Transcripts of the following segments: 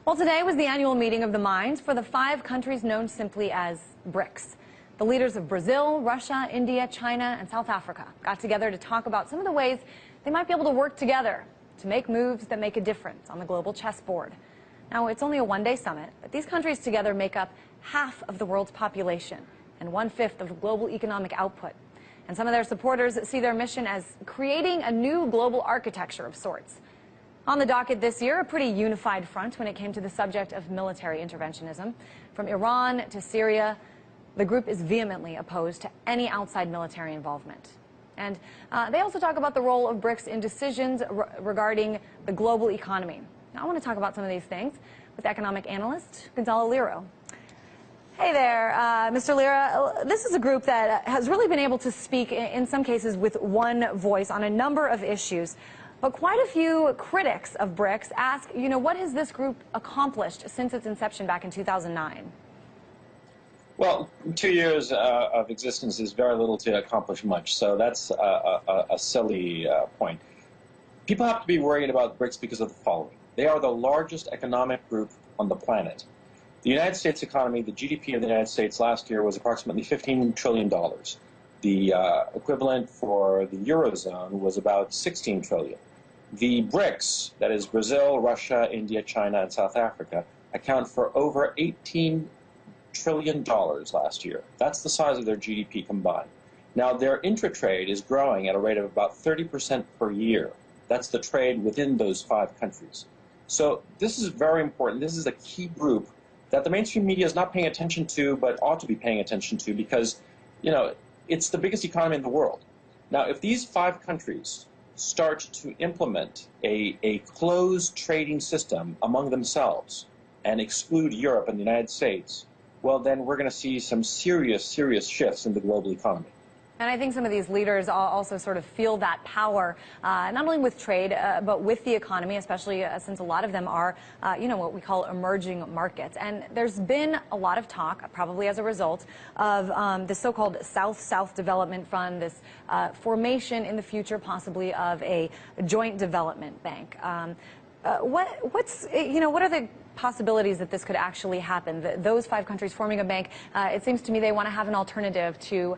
Well, today was the annual meeting of the minds for the 5 countries known simply as BRICS. The leaders of Brazil, Russia, India, China, and South Africa got together to talk about some of the ways they might be able to work together to make moves that make a difference on the global chessboard. Now, it's only a one-day summit, but these countries together make up half of the world's population and 1/5 of the global economic output. And some of their supporters see their mission as creating a new global architecture of sorts. On the docket this year, a pretty unified front when it came to the subject of military interventionism. From Iran to Syria, the group is vehemently opposed to any outside military involvement. And they also talk about the role of BRICS in decisions regarding the global economy. Now, I want to talk about some of these things with economic analyst Gonzalo Liro. Hey there, Mr. Lira. This is a group that has really been able to speak, in some cases, with one voice on a number of issues. But quite a few critics of BRICS ask, what has this group accomplished since its inception back in 2009? Well, 2 years of existence is very little to accomplish much, so that's a silly point. People have to be worried about BRICS because of the following. They are the largest economic group on the planet. The United States economy, the GDP of the United States last year was approximately $15 trillion. The equivalent for the Eurozone was about $16 trillion. The BRICS, that is Brazil, Russia, India, China, and South Africa, account for over $18 trillion last year. That's the size of their GDP combined. Now, their intra-trade is growing at a rate of about 30% per year. That's the trade within those 5 countries. So this is very important. This is a key group that the mainstream media is not paying attention to, but ought to be paying attention to because, it's the biggest economy in the world. Now, if these 5 countries start to implement a closed trading system among themselves and exclude Europe and the United States, well, then we're going to see some serious shifts in the global economy. And I think some of these leaders also sort of feel that power, not only with trade, but with the economy, especially since a lot of them are, what we call emerging markets. And there's been a lot of talk, probably as a result of the so-called South-South Development Fund, this formation in the future possibly of a joint development bank. What are the possibilities that this could actually happen? Those 5 countries forming a bank, it seems to me they want to have an alternative to,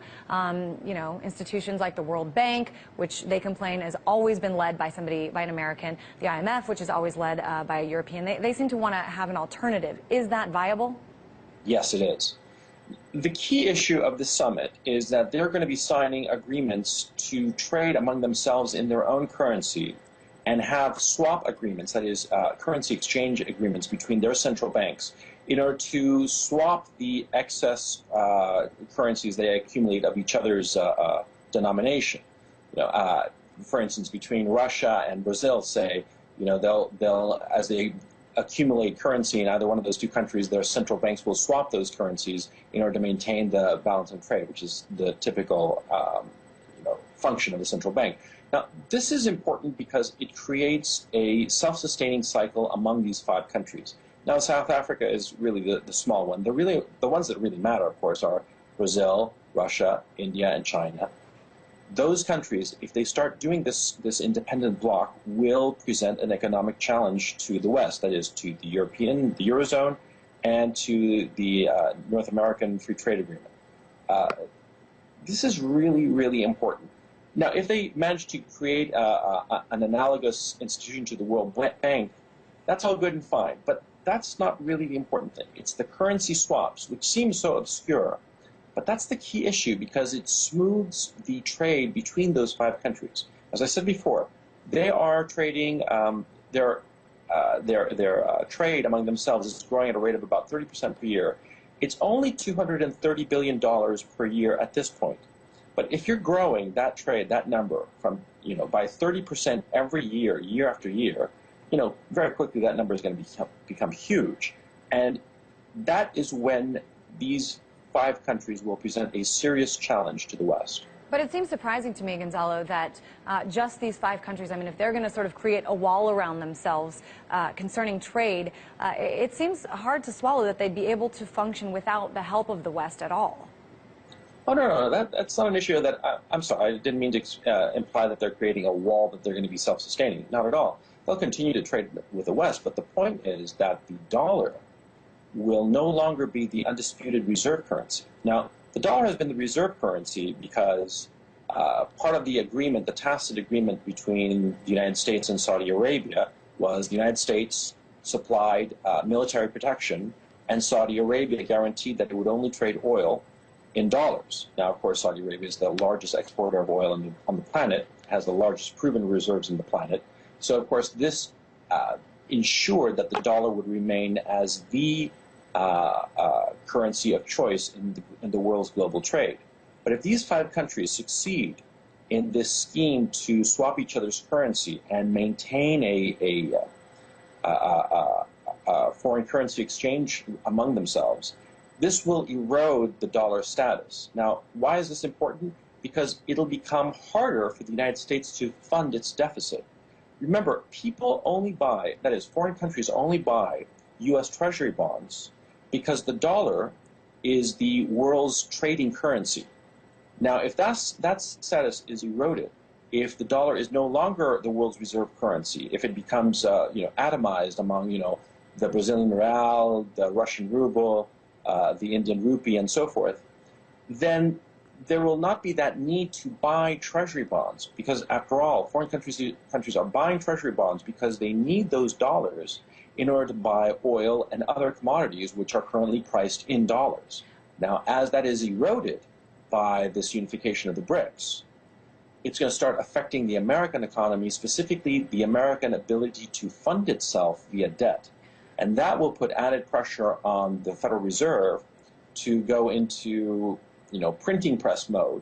institutions like the World Bank, which they complain has always been led by an American, the IMF, which is always led by a European. They seem to want to have an alternative. Is that viable? Yes, it is. The key issue of the summit is that they're going to be signing agreements to trade among themselves in their own currency and have swap agreements, that is, currency exchange agreements between their central banks in order to swap the excess currencies they accumulate of each other's denomination. For instance, between Russia and Brazil, say, they'll as they accumulate currency in either one of those 2 countries, their central banks will swap those currencies in order to maintain the balance of trade, which is the typical function of the central bank. Now, this is important because it creates a self-sustaining cycle among these 5 countries. Now, South Africa is really the small one. The ones that really matter, of course, are Brazil, Russia, India, and China. Those countries, if they start doing this independent bloc, will present an economic challenge to the West, that is, to the Eurozone, and to the North American Free Trade Agreement. This is really important. Now, if they manage to create an analogous institution to the World Bank, that's all good and fine. But that's not really the important thing. It's the currency swaps, which seems so obscure. But that's the key issue because it smooths the trade between those 5 countries. As I said before, they are trading, their trade among themselves is growing at a rate of about 30% per year. It's only $230 billion per year at this point. But if you're growing that trade, that number, from by 30% every year, year after year, very quickly that number is going to become huge, and that is when these 5 countries will present a serious challenge to the West. But it seems surprising to me, Gonzalo, that just these 5 countries, if they're going to sort of create a wall around themselves concerning trade, it seems hard to swallow that they'd be able to function without the help of the West at all. Oh, no, that's not an issue that, I'm sorry, I didn't mean to imply that they're creating a wall that they're going to be self-sustaining. Not at all. They'll continue to trade with the West, but the point is that the dollar will no longer be the undisputed reserve currency. Now, the dollar has been the reserve currency because part of the agreement, the tacit agreement between the United States and Saudi Arabia, was the United States supplied military protection, and Saudi Arabia guaranteed that it would only trade oil in dollars. Now, of course, Saudi Arabia is the largest exporter of oil on the planet, has the largest proven reserves on the planet. So, of course, this ensured that the dollar would remain as the currency of choice in the world's global trade. But if these 5 countries succeed in this scheme to swap each other's currency and maintain a foreign currency exchange among themselves, this will erode the dollar status. Now, why is this important? Because it'll become harder for the United States to fund its deficit. Remember, people only buy, that is, foreign countries only buy U.S. Treasury bonds because the dollar is the world's trading currency. Now, if that status is eroded, if the dollar is no longer the world's reserve currency, if it becomes atomized among the Brazilian real, the Russian ruble, the Indian rupee, and so forth, then there will not be that need to buy treasury bonds, because after all, foreign countries are buying treasury bonds because they need those dollars in order to buy oil and other commodities which are currently priced in dollars. Now, as that is eroded by this unification of the BRICS, it's going to start affecting the American economy, specifically the American ability to fund itself via debt. And that will put added pressure on the Federal Reserve to go into printing press mode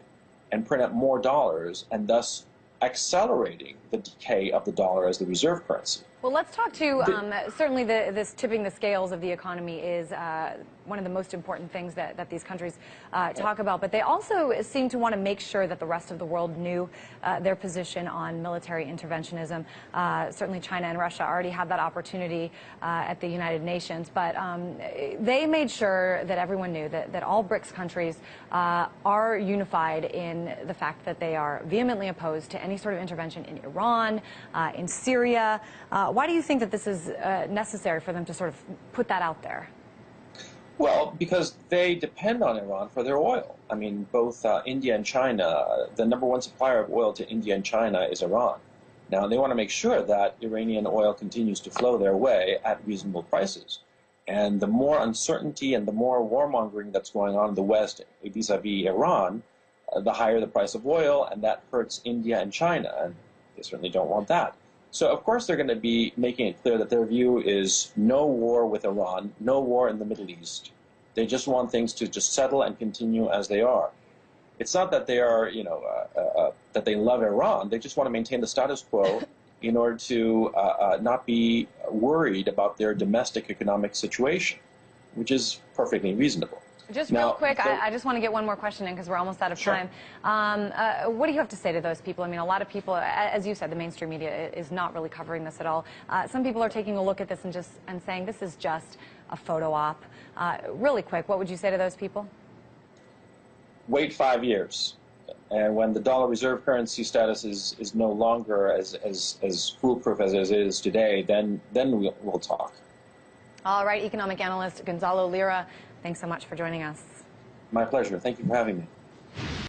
and print up more dollars, and thus accelerating the decay of the dollar as the reserve currency. Well, let's talk to, certainly this tipping the scales of the economy is one of the most important things that these countries talk about. But they also seem to want to make sure that the rest of the world knew their position on military interventionism. Certainly China and Russia already had that opportunity at the United Nations. But they made sure that everyone knew that all BRICS countries are unified in the fact that they are vehemently opposed to any sort of intervention in Iran, in Syria. Why do you think that this is necessary for them to sort of put that out there? Well, because they depend on Iran for their oil. I mean, both India and China, the #1 supplier of oil to India and China is Iran. Now, they want to make sure that Iranian oil continues to flow their way at reasonable prices. And the more uncertainty and the more warmongering that's going on in the West vis-a-vis Iran, the higher the price of oil, and that hurts India and China, and they certainly don't want that. So, of course, they're going to be making it clear that their view is no war with Iran, no war in the Middle East. They just want things to just settle and continue as they are. It's not that they are, that they love Iran. They just want to maintain the status quo in order to not be worried about their domestic economic situation, which is perfectly reasonable. Just real quick, I just want to get one more question in because we're almost out of time. What do you have to say to those people? I mean, a lot of people, as you said, the mainstream media is not really covering this at all. Some people are taking a look at this and saying this is just a photo op. Really quick, what would you say to those people? Wait 5 years. And when the dollar reserve currency status is no longer as foolproof as it is today, then we'll talk. All right, economic analyst Gonzalo Lira, thanks so much for joining us. My pleasure. Thank you for having me.